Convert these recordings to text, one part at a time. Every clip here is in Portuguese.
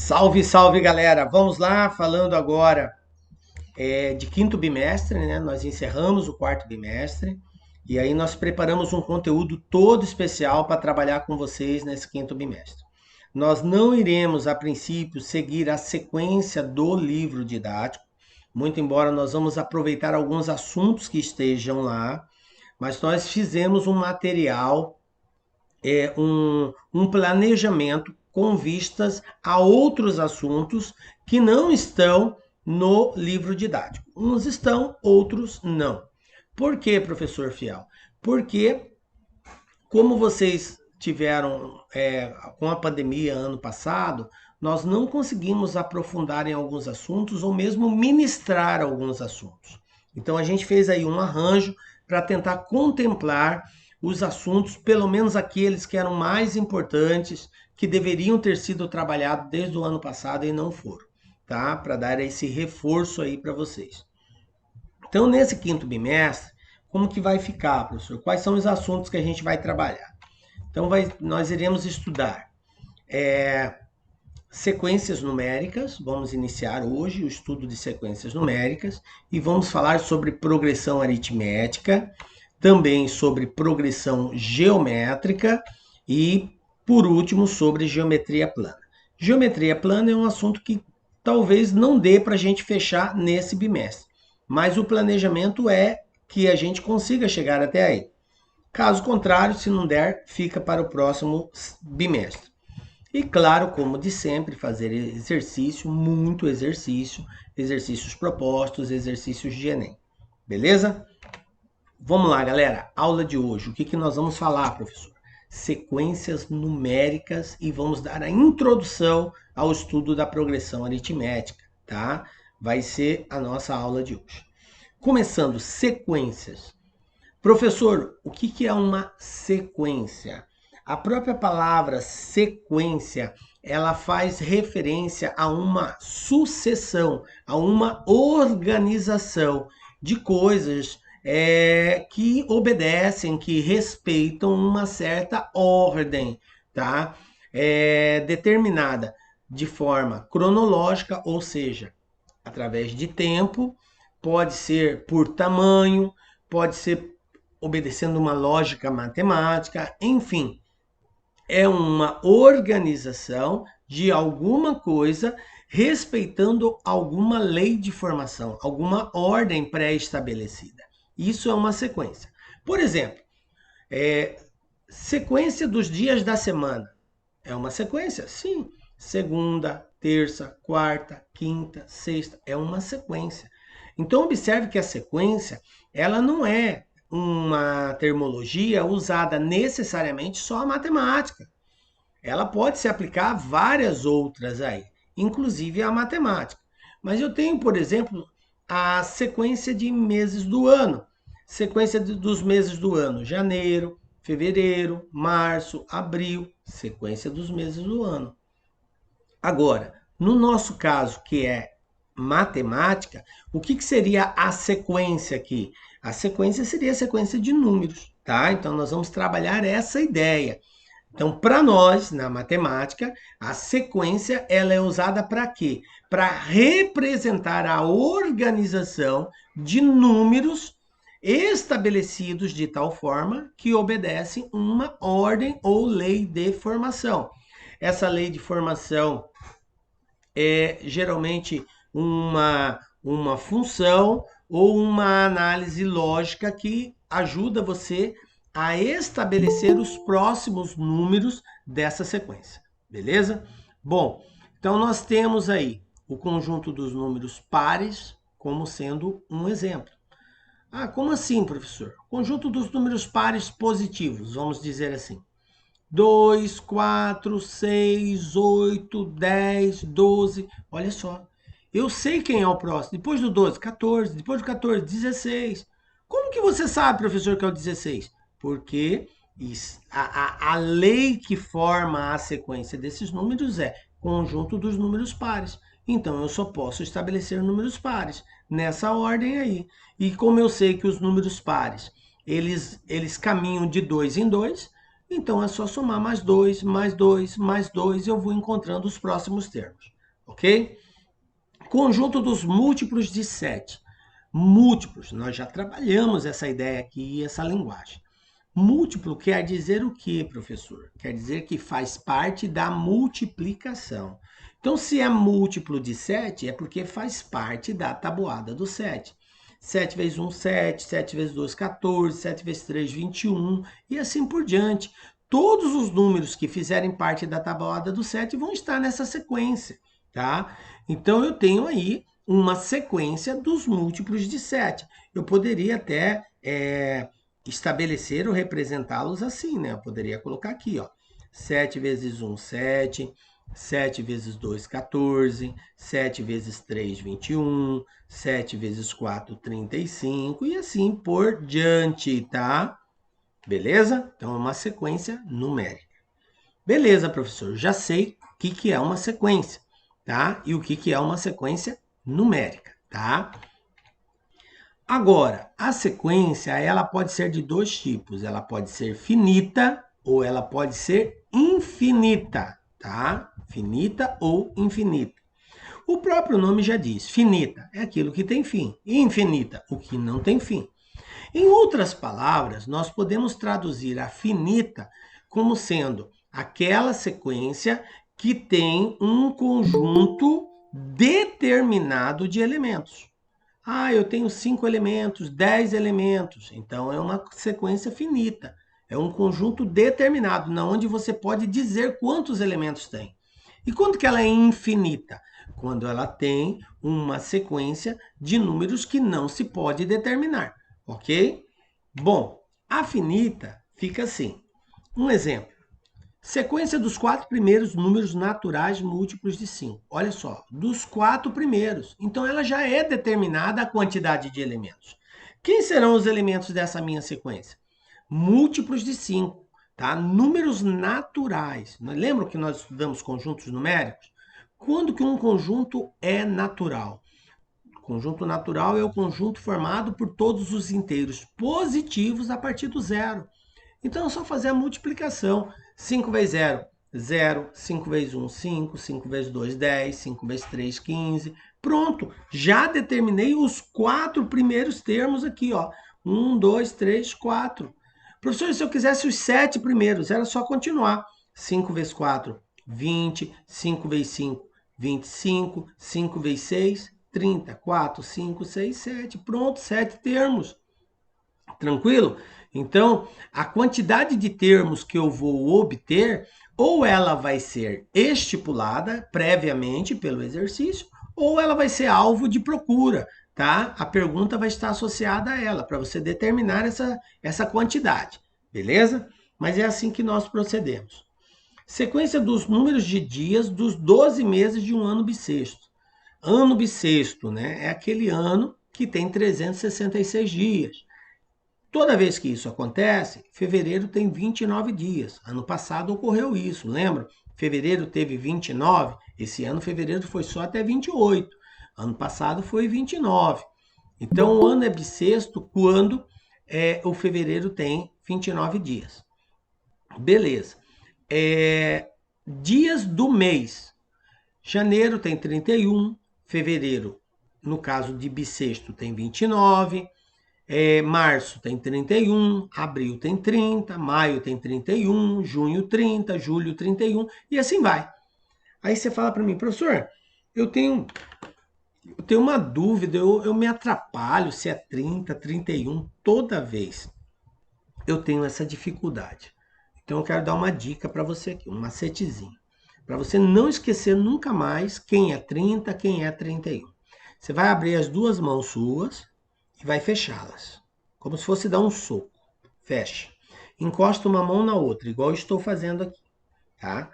Salve, salve, galera! Vamos lá, falando agora de quinto bimestre, né? Nós encerramos o quarto bimestre e aí nós preparamos um conteúdo todo especial para trabalhar com vocês nesse quinto bimestre. Nós não iremos, a princípio, seguir a sequência do livro didático, muito embora nós vamos aproveitar alguns assuntos que estejam lá, mas nós fizemos um material um planejamento com vistas a outros assuntos que não estão no livro didático. Uns estão, outros não. Por que, professor Fiel? Porque, como vocês tiveram com a pandemia ano passado, nós não conseguimos aprofundar em alguns assuntos ou mesmo ministrar alguns assuntos. Então a gente fez aí um arranjo para tentar contemplar os assuntos, pelo menos aqueles que eram mais importantes, que deveriam ter sido trabalhados desde o ano passado e não foram, tá? Para dar esse reforço aí para vocês. Então, nesse quinto bimestre, como que vai ficar, professor? Quais são os assuntos que a gente vai trabalhar? Então, nós iremos estudar sequências numéricas, vamos iniciar hoje o estudo de sequências numéricas e vamos falar sobre progressão aritmética, também sobre progressão geométrica e, por último, sobre geometria plana. Geometria plana é um assunto que talvez não dê para a gente fechar nesse bimestre, mas o planejamento é que a gente consiga chegar até aí. Caso contrário, se não der, fica para o próximo bimestre. E claro, como de sempre, fazer exercício, muito exercício, exercícios propostos, exercícios de Enem. Beleza? Vamos lá, galera. Aula de hoje. O que nós vamos falar, professor? Sequências numéricas e vamos dar a introdução ao estudo da progressão aritmética, tá? Vai ser a nossa aula de hoje. Começando, sequências. Professor, o que é uma sequência? A própria palavra sequência, ela faz referência a uma sucessão, a uma organização de coisas que obedecem, que respeitam uma certa ordem, tá? Determinada de forma cronológica, ou seja, através de tempo, pode ser por tamanho, pode ser obedecendo uma lógica matemática, enfim, é uma organização de alguma coisa respeitando alguma lei de formação, alguma ordem pré-estabelecida. Isso é uma sequência. Por exemplo, sequência dos dias da semana. É uma sequência? Sim. Segunda, terça, quarta, quinta, sexta. É uma sequência. Então, observe que a sequência, ela não é uma termologia usada necessariamente só a matemática. Ela pode se aplicar a várias outras aí, inclusive a matemática. Mas eu tenho, por exemplo, a sequência de meses do ano. Sequência dos meses do ano: janeiro, fevereiro, março, abril, sequência dos meses do ano. Agora, no nosso caso, que é matemática, o que seria a sequência aqui? A sequência seria a sequência de números, tá? Então, nós vamos trabalhar essa ideia. Então, para nós, na matemática, a sequência ela é usada para quê? Para representar a organização de números estabelecidos de tal forma que obedecem uma ordem ou lei de formação. Essa lei de formação é geralmente uma função ou uma análise lógica que ajuda você a estabelecer os próximos números dessa sequência, beleza? Bom, então nós temos aí o conjunto dos números pares como sendo um exemplo. Ah, como assim, professor? Conjunto dos números pares positivos, vamos dizer assim. 2, 4, 6, 8, 10, 12. Olha só. Eu sei quem é o próximo. Depois do 12, 14. Depois do 14, 16. Como que você sabe, professor, que é o 16? Porque a lei que forma a sequência desses números é conjunto dos números pares. Então, eu só posso estabelecer números pares nessa ordem aí. E como eu sei que os números pares, eles caminham de 2 em 2, então é só somar mais 2, mais 2, mais 2, e eu vou encontrando os próximos termos. ok? Conjunto dos múltiplos de 7. Múltiplos, nós já trabalhamos essa ideia aqui e essa linguagem. Múltiplo quer dizer o quê, professor? Quer dizer que faz parte da multiplicação. Então, se é múltiplo de 7, é porque faz parte da tabuada do 7. 7 vezes 1, 7, 7 vezes 2, 14, 7 vezes 3, 21, e assim por diante. Todos os números que fizerem parte da tabuada do 7 vão estar nessa sequência, tá? Então, eu tenho aí uma sequência dos múltiplos de 7. Eu poderia até estabelecer ou representá-los assim, né? Eu poderia colocar aqui, ó. 7 vezes 1, 7. 7 vezes 2, 14. 7 vezes 3, 21. 7 vezes 4, 35. E assim por diante, tá? Beleza? Então, é uma sequência numérica. Beleza, professor. Já sei o que é uma sequência, tá? E o que é uma sequência numérica, tá? Agora, a sequência, ela pode ser de dois tipos. Ela pode ser finita ou ela pode ser infinita, tá? Finita ou infinita. O próprio nome já diz, finita é aquilo que tem fim, e infinita, o que não tem fim. Em outras palavras, nós podemos traduzir a finita como sendo aquela sequência que tem um conjunto determinado de elementos. Ah, eu tenho 5 elementos, 10 elementos. Então, é uma sequência finita. É um conjunto determinado, na onde você pode dizer quantos elementos tem. E quando que ela é infinita? Quando ela tem uma sequência de números que não se pode determinar, ok? Bom, a finita fica assim. Um exemplo. Sequência dos 4 primeiros números naturais múltiplos de 5. Olha só, dos 4 primeiros. Então, ela já é determinada a quantidade de elementos. Quem serão os elementos dessa minha sequência? Múltiplos de 5, tá? Números naturais. Lembram que nós estudamos conjuntos numéricos? Quando que um conjunto é natural? O conjunto natural é o conjunto formado por todos os inteiros positivos a partir do zero. Então é só fazer a multiplicação. 5 vezes 0, 0. 5 vezes 1, 5. 5 vezes 2, 10. 5 vezes 3, 15. Pronto, já determinei os 4 primeiros termos aqui, ó. 1, 2, 3, 4. Professor, se eu quisesse os 7 primeiros, era só continuar. 5 vezes 4, 20. 5 vezes 5, 25. 5 vezes 6, 30. 4, 5, 6, 7. Pronto, 7 termos. Tranquilo? Então, a quantidade de termos que eu vou obter, ou ela vai ser estipulada previamente pelo exercício, ou ela vai ser alvo de procura, tá? A pergunta vai estar associada a ela, para você determinar essa quantidade, beleza? Mas é assim que nós procedemos. Sequência dos números de dias dos 12 meses de um ano bissexto. Ano bissexto, né? É aquele ano que tem 366 dias. Toda vez que isso acontece, fevereiro tem 29 dias. Ano passado ocorreu isso, lembra? Fevereiro teve 29, esse ano fevereiro foi só até 28. Ano passado foi 29. Então o ano é bissexto quando o fevereiro tem 29 dias. Beleza. Dias do mês. Janeiro tem 31, fevereiro, no caso de bissexto, tem 29. Março tem 31, abril tem 30, maio tem 31, junho 30, julho 31 e assim vai. Aí você fala para mim, professor, eu tenho uma dúvida, eu me atrapalho se é 30, 31 toda vez. Eu tenho essa dificuldade. Então eu quero dar uma dica para você aqui, um macetezinho. Para você não esquecer nunca mais quem é 30, quem é 31. Você vai abrir as duas mãos suas e vai fechá-las, como se fosse dar um soco. Fecha. Encosta uma mão na outra, igual eu estou fazendo aqui, tá?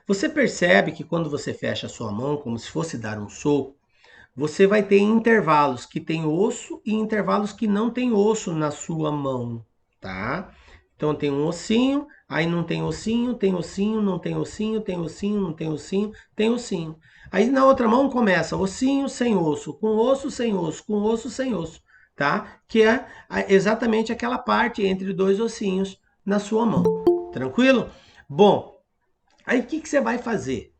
Você percebe que quando você fecha a sua mão, como se fosse dar um soco, você vai ter intervalos que tem osso e intervalos que não tem osso na sua mão, tá? Então tem um ossinho, aí não tem ossinho, tem ossinho, não tem ossinho, tem ossinho, não tem ossinho, tem ossinho. Aí na outra mão começa ossinho sem osso, com osso sem osso, com osso sem osso, tá? Que é exatamente aquela parte entre dois ossinhos na sua mão. Tranquilo? Bom, aí o que você vai fazer?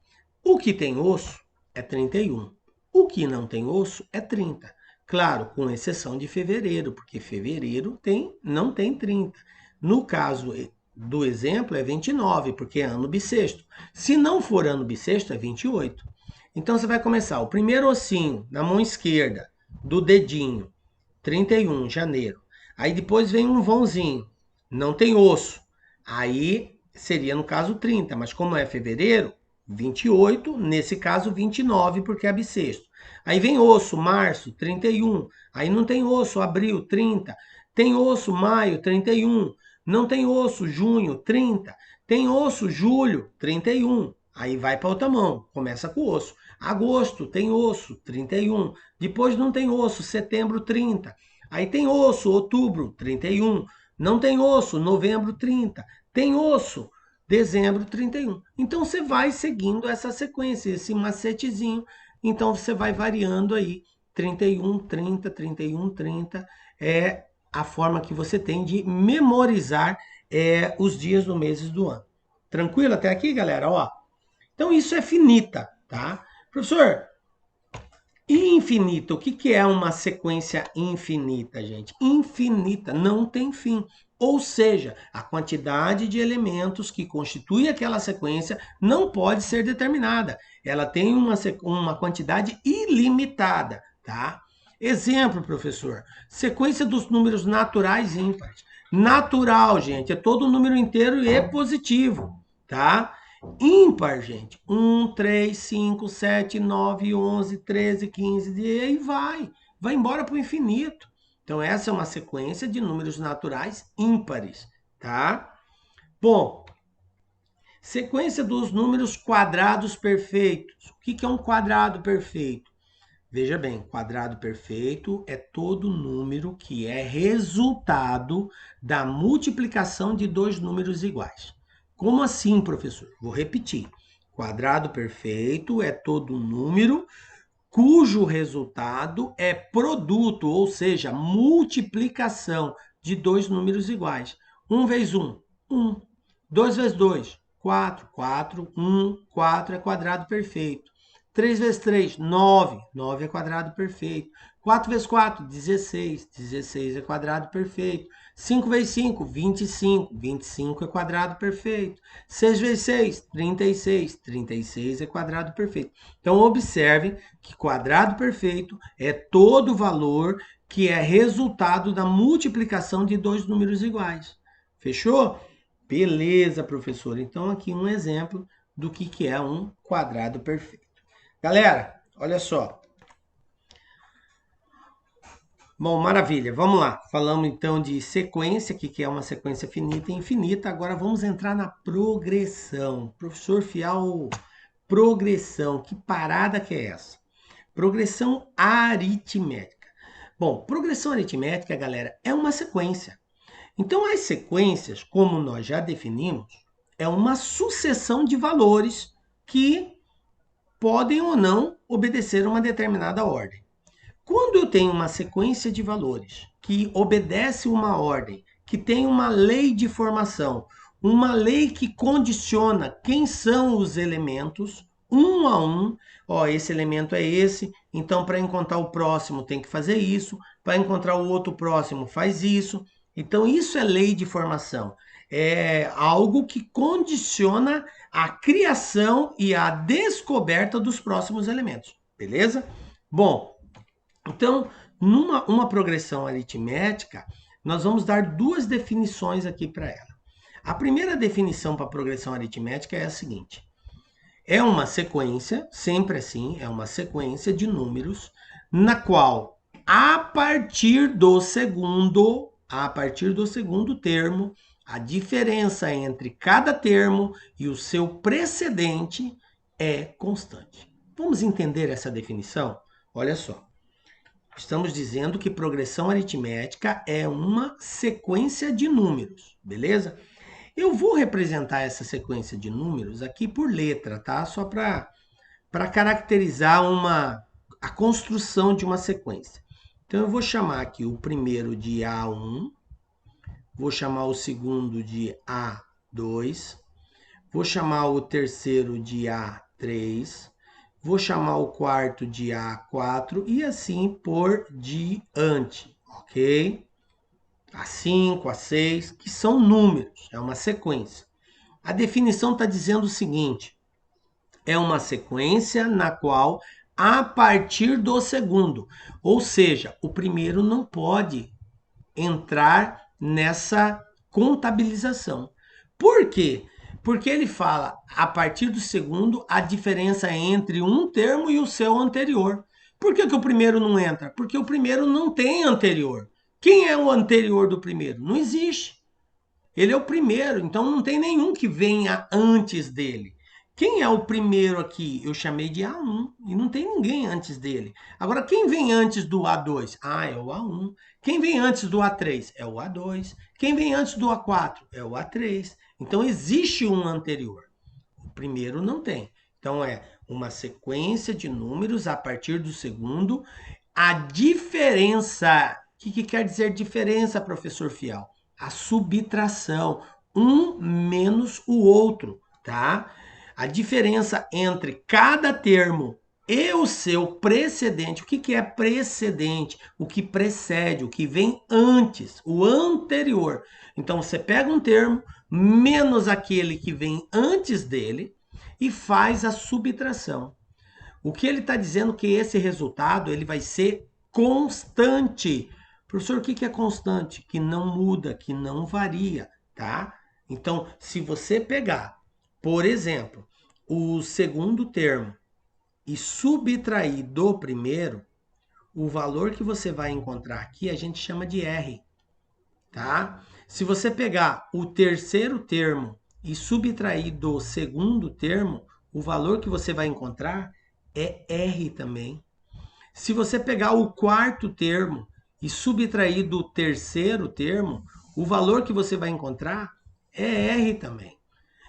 O que tem osso é 31. O que não tem osso é 30. Claro, com exceção de fevereiro, porque fevereiro não tem 30. No caso do exemplo, é 29, porque é ano bissexto. Se não for ano bissexto, é 28. Então, você vai começar o primeiro ossinho na mão esquerda, do dedinho, 31, janeiro. Aí depois vem um vãozinho, não tem osso. Aí seria, no caso, 30, mas como é fevereiro, 28, nesse caso 29, porque é bissexto. Aí vem osso, março, 31. Aí não tem osso, abril, 30. Tem osso, maio, 31. Não tem osso, junho, 30. Tem osso, julho, 31. Aí vai para outra mão, começa com osso. Agosto tem osso, 31. Depois não tem osso, setembro, 30. Aí tem osso, outubro, 31. Não tem osso, novembro, 30. Tem osso, dezembro, 31. Então você vai seguindo essa sequência, esse macetezinho. Então você vai variando aí, 31, 30, 31, 30. É a forma que você tem de memorizar os dias do meses do ano. Tranquilo até aqui, galera? Ó, então isso é finita, tá? Professor, e infinita, o que é uma sequência infinita, gente? Infinita, não tem fim. Ou seja, a quantidade de elementos que constitui aquela sequência não pode ser determinada. Ela tem uma quantidade ilimitada, tá? Exemplo, professor, sequência dos números naturais ímpares. Natural, gente, é todo número inteiro e positivo, tá? Ímpar, gente. 1, 3, 5, 7, 9, 11, 13, 15, e aí vai. Vai embora para o infinito. Então, essa é uma sequência de números naturais ímpares, tá? Bom, sequência dos números quadrados perfeitos. O que é um quadrado perfeito? Veja bem, quadrado perfeito é todo número que é resultado da multiplicação de dois números iguais. Como assim, professor? Vou repetir. Quadrado perfeito é todo número cujo resultado é produto, ou seja, multiplicação de dois números iguais. 1 vezes 1, 1. 2 vezes 2, 4. 4, 1, 4 é quadrado perfeito. 3 vezes 3, 9. 9 é quadrado perfeito. 4 vezes 4, 16. 16 é quadrado perfeito. 5 vezes 5, 25. 25 é quadrado perfeito. 6 vezes 6, 36. 36 é quadrado perfeito. Então, observe que quadrado perfeito é todo valor que é resultado da multiplicação de dois números iguais. Fechou? Beleza, professor. Então, aqui um exemplo do que é um quadrado perfeito. Galera, olha só. Bom, maravilha. Vamos lá. Falamos então de sequência, que é uma sequência finita e infinita. Agora vamos entrar na progressão. Professor Fial, progressão. Que parada que é essa? Progressão aritmética. Bom, progressão aritmética, galera, é uma sequência. Então, as sequências, como nós já definimos, é uma sucessão de valores que podem ou não obedecer a uma determinada ordem. Quando eu tenho uma sequência de valores que obedece uma ordem, que tem uma lei de formação, uma lei que condiciona quem são os elementos, um a um, ó, esse elemento é esse, então para encontrar o próximo tem que fazer isso, para encontrar o outro próximo faz isso. Então isso é lei de formação. É algo que condiciona a criação e a descoberta dos próximos elementos, beleza? Bom, então, numa progressão aritmética, nós vamos dar duas definições aqui para ela. A primeira definição para a progressão aritmética é a seguinte: é uma sequência, sempre assim, é uma sequência de números na qual, a partir do segundo termo, a diferença entre cada termo e o seu precedente é constante. Vamos entender essa definição? Olha só. Estamos dizendo que progressão aritmética é uma sequência de números, beleza? Eu vou representar essa sequência de números aqui por letra, tá? Só para caracterizar a construção de uma sequência. Então eu vou chamar aqui o primeiro de A1, vou chamar o segundo de A2, vou chamar o terceiro de A3, vou chamar o quarto de A4 e assim por diante, ok? A5, A6, que são números, é uma sequência. A definição está dizendo o seguinte: é uma sequência na qual, a partir do segundo, ou seja, o primeiro não pode entrar nessa contabilização. Por quê? Porque ele fala, a partir do segundo, a diferença entre um termo e o seu anterior. Por que o primeiro não entra? Porque o primeiro não tem anterior. Quem é o anterior do primeiro? Não existe. Ele é o primeiro, então não tem nenhum que venha antes dele. Quem é o primeiro aqui? Eu chamei de A1 e não tem ninguém antes dele. Agora, quem vem antes do A2? Ah, é o A1. Quem vem antes do A3? É o A2. Quem vem antes do A4? É o A3. Então, existe um anterior. O primeiro não tem. Então, é uma sequência de números a partir do segundo. A diferença. O que quer dizer diferença, professor Fial? A subtração. Um menos o outro, tá? A diferença entre cada termo e o seu precedente. O que é precedente? O que precede, o que vem antes, o anterior. Então você pega um termo menos aquele que vem antes dele e faz a subtração. O que ele está dizendo que esse resultado ele vai ser constante. Professor, o que é constante? Que não muda, que não varia, tá? Então, se você pegar, por exemplo, o segundo termo e subtrair do primeiro, o valor que você vai encontrar aqui a gente chama de R, tá? Se você pegar o terceiro termo e subtrair do segundo termo, o valor que você vai encontrar é R também. Se você pegar o quarto termo e subtrair do terceiro termo, o valor que você vai encontrar é R também.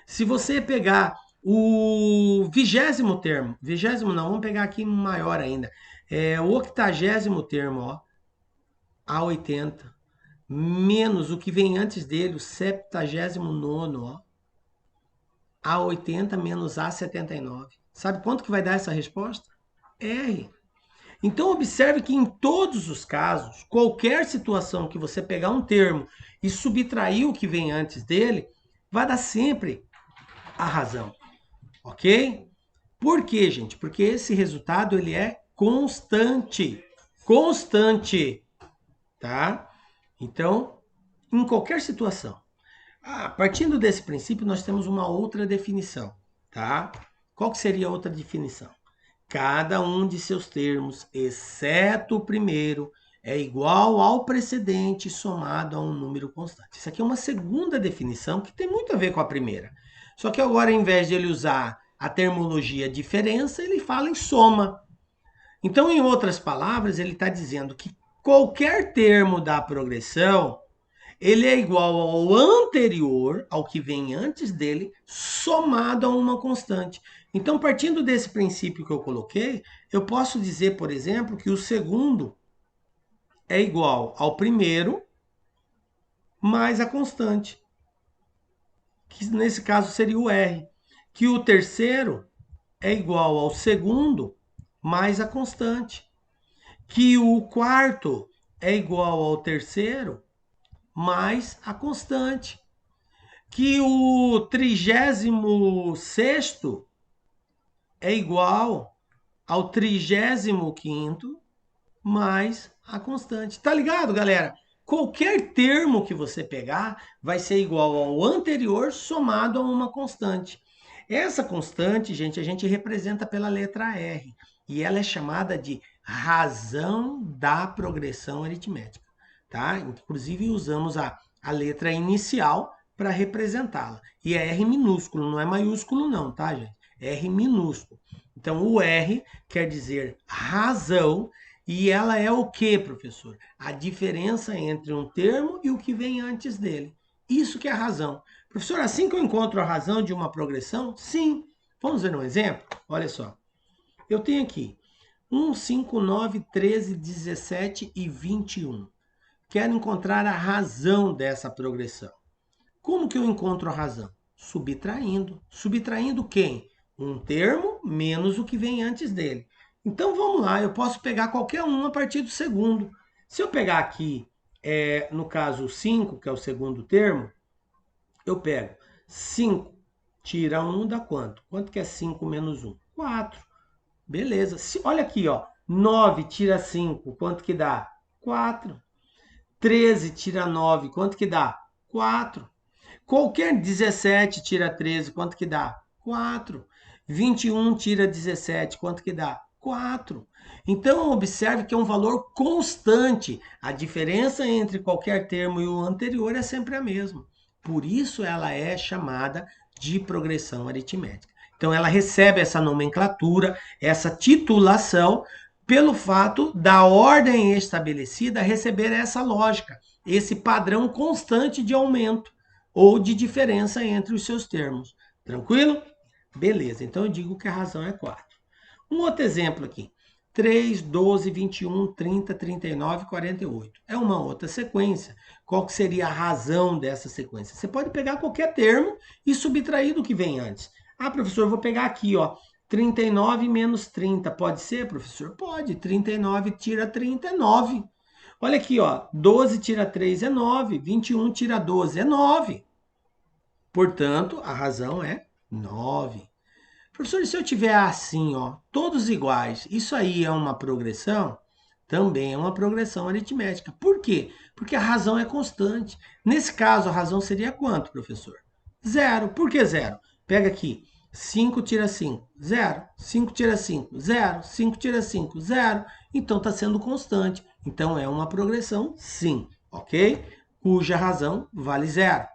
Se você pegar o 20º termo, 20º não, vamos pegar aqui maior ainda, o 80º termo, ó, A80, menos o que vem antes dele, o 79º, ó, A80 menos A79. Sabe quanto que vai dar essa resposta? R. Então, observe que em todos os casos, qualquer situação que você pegar um termo e subtrair o que vem antes dele, vai dar sempre a razão, ok? Por quê, gente? Porque esse resultado ele é constante, constante, tá? Então, em qualquer situação. Partindo desse princípio, nós temos uma outra definição, tá? Qual que seria a outra definição? Cada um de seus termos, exceto o primeiro, é igual ao precedente somado a um número constante. Isso aqui é uma segunda definição que tem muito a ver com a primeira. Só que agora, em vez de ele usar a termologia diferença, ele fala em soma. Então, em outras palavras, ele está dizendo que qualquer termo da progressão ele é igual ao anterior, ao que vem antes dele, somado a uma constante. Então, partindo desse princípio que eu coloquei, eu posso dizer, por exemplo, que o segundo é igual ao primeiro mais a constante, que nesse caso seria o R. Que o terceiro é igual ao segundo mais a constante. Que o quarto é igual ao terceiro mais a constante. Que o 36º é igual ao 35º mais a constante. Tá ligado, galera? Qualquer termo que você pegar vai ser igual ao anterior somado a uma constante. Essa constante, gente, a gente representa pela letra R. E ela é chamada de razão da progressão aritmética. Tá? Inclusive, usamos a letra inicial para representá-la. E é R minúsculo, não é maiúsculo não, tá, gente? R minúsculo. Então, o R quer dizer razão, e ela é o que, professor? A diferença entre um termo e o que vem antes dele. Isso que é a razão. Professor, assim que eu encontro a razão de uma progressão? Sim. Vamos ver um exemplo? Olha só. Eu tenho aqui 1, 5, 9, 13, 17 e 21. Quero encontrar a razão dessa progressão. Como que eu encontro a razão? Subtraindo. Subtraindo quem? um termo menos o que vem antes dele. Então vamos lá, eu posso pegar qualquer um a partir do segundo. Se eu pegar aqui, no caso, o 5, que é o segundo termo, eu pego 5, tira 1, dá quanto? Quanto que é 5 menos 1? 4. Beleza. Olha aqui, ó. 9 tira 5, quanto que dá? 4. 13 tira 9, quanto que dá? 4. Qualquer 17 tira 13, quanto que dá? 4. 21 tira 17, quanto que dá? 4. Então, observe que é um valor constante. A diferença entre qualquer termo e o anterior é sempre a mesma. Por isso, ela é chamada de progressão aritmética. Então, ela recebe essa nomenclatura, essa titulação, pelo fato da ordem estabelecida receber essa lógica, esse padrão constante de aumento ou de diferença entre os seus termos. Tranquilo? Beleza, então eu digo que a razão é 4. Um outro exemplo aqui. 3, 12, 21, 30, 39, 48. É uma outra sequência. Qual que seria a razão dessa sequência? Você pode pegar qualquer termo e subtrair do que vem antes. Ah, professor, eu vou pegar aqui, ó. 39 menos 30. Pode ser, professor? Pode. 39 tira 30 é 9. Olha aqui, ó. 12 tira 3 é 9. 21 tira 12 é 9. Portanto, a razão é 9. Professor, e se eu tiver assim, ó, todos iguais, isso aí é uma progressão? Também é uma progressão aritmética. Por quê? Porque a razão é constante. Nesse caso, a razão seria quanto, professor? Zero. Por que zero? Pega aqui. 5 tira 5, 0. 5 tira 5, 0. 5 tira 5, 0. Então está sendo constante. Então é uma progressão, sim, ok? Cuja razão vale zero.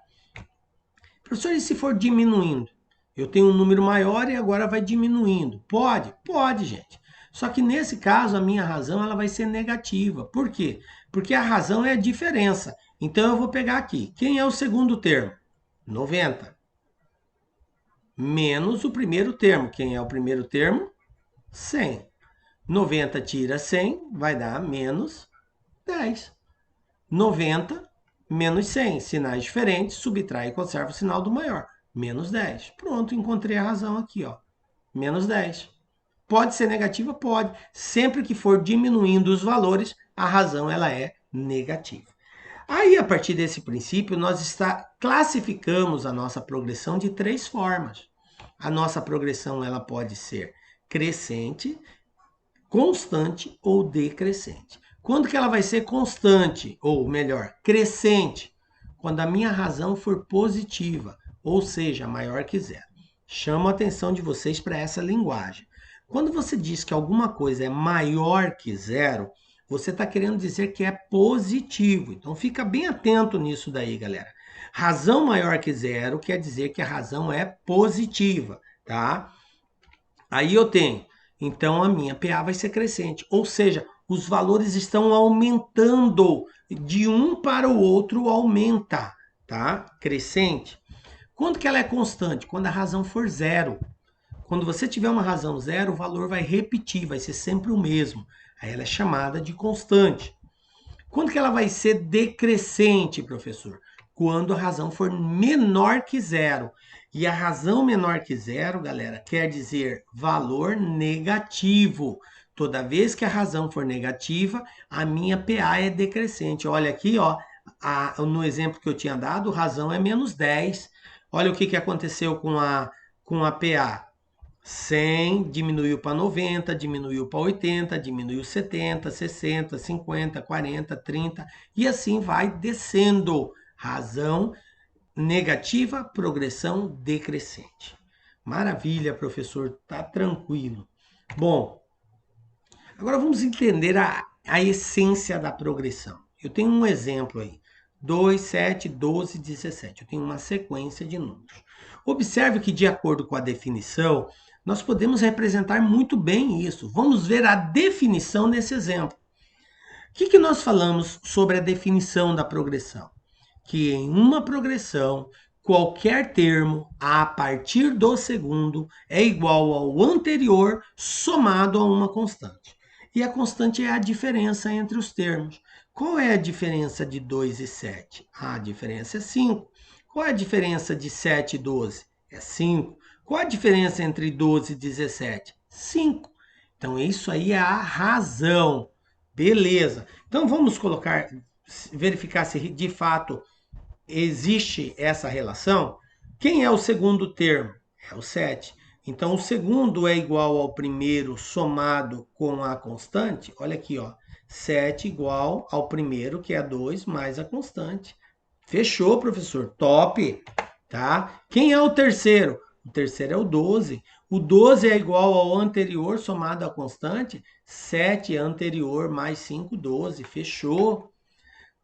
Professor, e se for diminuindo? Eu tenho um número maior e agora vai diminuindo. Pode? Pode, gente. Só que nesse caso, a minha razão ela vai ser negativa. Por quê? Porque a razão é a diferença. Então, eu vou pegar aqui. Quem é o segundo termo? 90. Menos o primeiro termo. Quem é o primeiro termo? 100. 90 tira 100, vai dar menos 10. 90 menos 100. Sinais diferentes, subtrai e conserva o sinal do maior. Menos 10. Pronto, encontrei a razão aqui, ó. Menos 10. Pode ser negativa? Pode. Sempre que for diminuindo os valores, a razão ela é negativa. Aí, a partir desse princípio, nós classificamos a nossa progressão de 3 formas. A nossa progressão ela pode ser crescente, constante ou decrescente. Quando que ela vai ser constante, ou melhor, crescente? Quando a minha razão for positiva, ou seja, maior que zero. Chamo a atenção de vocês para essa linguagem. Quando você diz que alguma coisa é maior que zero, você está querendo dizer que é positivo. Então fica bem atento nisso daí, galera. Razão maior que zero quer dizer que a razão é positiva, tá? Aí eu tenho, então a minha PA vai ser crescente, ou seja, os valores estão aumentando, de um para o outro aumenta, tá? Crescente. Quando que ela é constante? Quando a razão for zero. Quando você tiver uma razão zero, o valor vai repetir, vai ser sempre o mesmo. Aí ela é chamada de constante. Quando que ela vai ser decrescente, professor? Quando a razão for menor que zero. E a razão menor que zero, galera, quer dizer valor negativo. Toda vez que a razão for negativa, a minha PA é decrescente. Olha aqui, ó, no exemplo que eu tinha dado, a razão é menos 10. Olha o que aconteceu com a PA. 100 diminuiu para 90, diminuiu para 80, diminuiu 70, 60, 50, 40, 30 e assim vai descendo. Razão negativa, progressão decrescente. Maravilha, professor, tá tranquilo. Bom, agora vamos entender a essência da progressão. Eu tenho um exemplo aí. 2, 7, 12, 17. Eu tenho uma sequência de números. Observe que, de acordo com a definição, nós podemos representar muito bem isso. Vamos ver a definição nesse exemplo. O que nós falamos sobre a definição da progressão? Que em uma progressão, qualquer termo a partir do segundo é igual ao anterior somado a uma constante. E a constante é a diferença entre os termos. Qual é a diferença de 2 e 7? A diferença é 5. Qual é a diferença de 7 e 12? É 5. Qual a diferença entre 12 e 17? 5. Então, isso aí é a razão. Beleza. Então, vamos verificar se de fato existe essa relação. Quem é o segundo termo? É o 7. Então, o segundo é igual ao primeiro somado com a constante. Olha aqui, ó. 7 igual ao primeiro, que é 2, mais a constante. Fechou, professor. Top. Tá? Quem é o terceiro? O terceiro é o 12. O 12 é igual ao anterior somado à constante. 7 é anterior mais 5, 12. Fechou.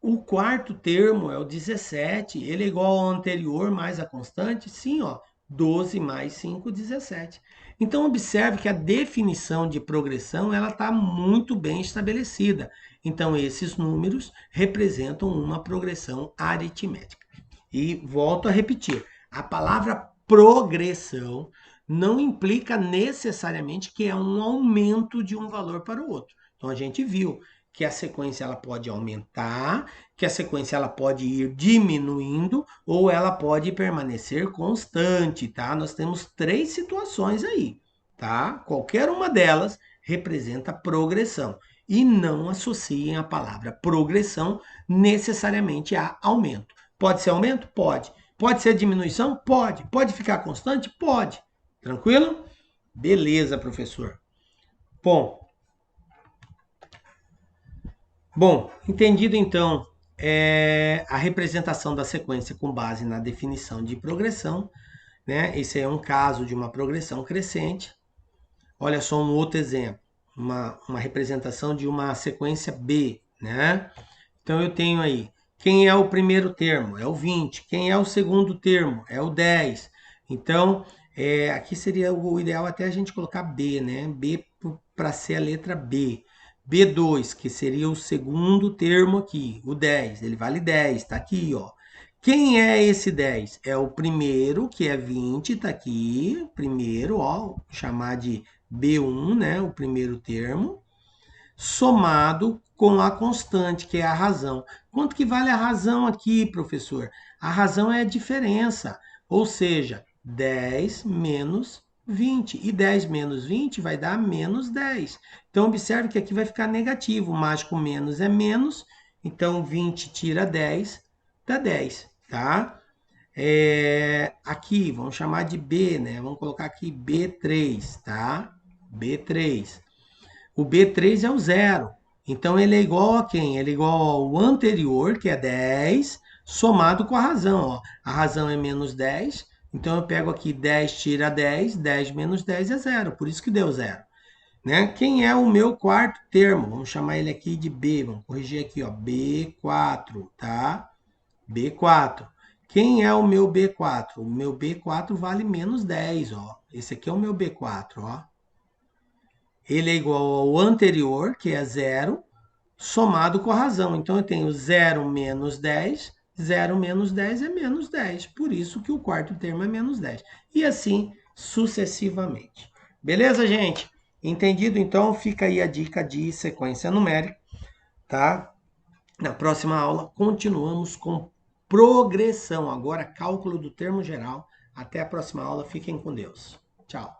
O quarto termo é o 17. Ele é igual ao anterior mais a constante? Sim, ó. 12 mais 5, 17. Então, observe que a definição de progressão ela está muito bem estabelecida. Então, esses números representam uma progressão aritmética. E volto a repetir, a palavra progressão não implica necessariamente que é um aumento de um valor para o outro. Então, a gente viu que a sequência ela pode aumentar, que a sequência ela pode ir diminuindo ou ela pode permanecer constante, tá? Nós temos 3 situações aí, tá? Qualquer uma delas representa progressão e não associem a palavra progressão necessariamente a aumento. Pode ser aumento? Pode. Pode ser diminuição? Pode. Pode ficar constante? Pode. Tranquilo? Beleza, professor. Bom, entendido então a representação da sequência com base na definição de progressão, né? Esse é um caso de uma progressão crescente. Olha só um outro exemplo, uma representação de uma sequência B, né? Então eu tenho aí, quem é o primeiro termo? É o 20. Quem é o segundo termo? É o 10. Então, aqui seria o ideal até a gente colocar B, né? B para ser a letra B. B2, que seria o segundo termo aqui, o 10. Ele vale 10, tá aqui, ó. Quem é esse 10? É o primeiro, que é 20, tá aqui. Primeiro, ó, chamar de B1, né? O primeiro termo somado com a constante, que é a razão. Quanto que vale a razão aqui, professor? A razão é a diferença, ou seja, 10 menos 20. E 10 menos 20 vai dar menos 10. Então, observe que aqui vai ficar negativo. O mágico menos é menos. Então, 20 tira 10, dá 10, tá? Aqui, vamos chamar de B, né? Vamos colocar aqui B3, tá? B3. O B3 é o zero. Então, ele é igual a quem? Ele é igual ao anterior, que é 10, somado com a razão. Ó. A razão é menos 10. Então, eu pego aqui 10 tira 10. 10 menos 10 é zero. Por isso que deu zero. Né? Quem é o meu quarto termo? Vamos chamar ele aqui de B. Vamos corrigir aqui, ó. B4, tá? B4. Quem é o meu B4? O meu B4 vale menos 10, ó. Esse aqui é o meu B4, ó. Ele é igual ao anterior, que é zero, somado com a razão. Então, eu tenho 0 menos 10, 0 menos 10 é menos 10. Por isso que o quarto termo é menos 10. E assim sucessivamente. Beleza, gente? Entendido? Então, fica aí a dica de sequência numérica, tá? Na próxima aula, continuamos com progressão. Agora, cálculo do termo geral. Até a próxima aula. Fiquem com Deus. Tchau.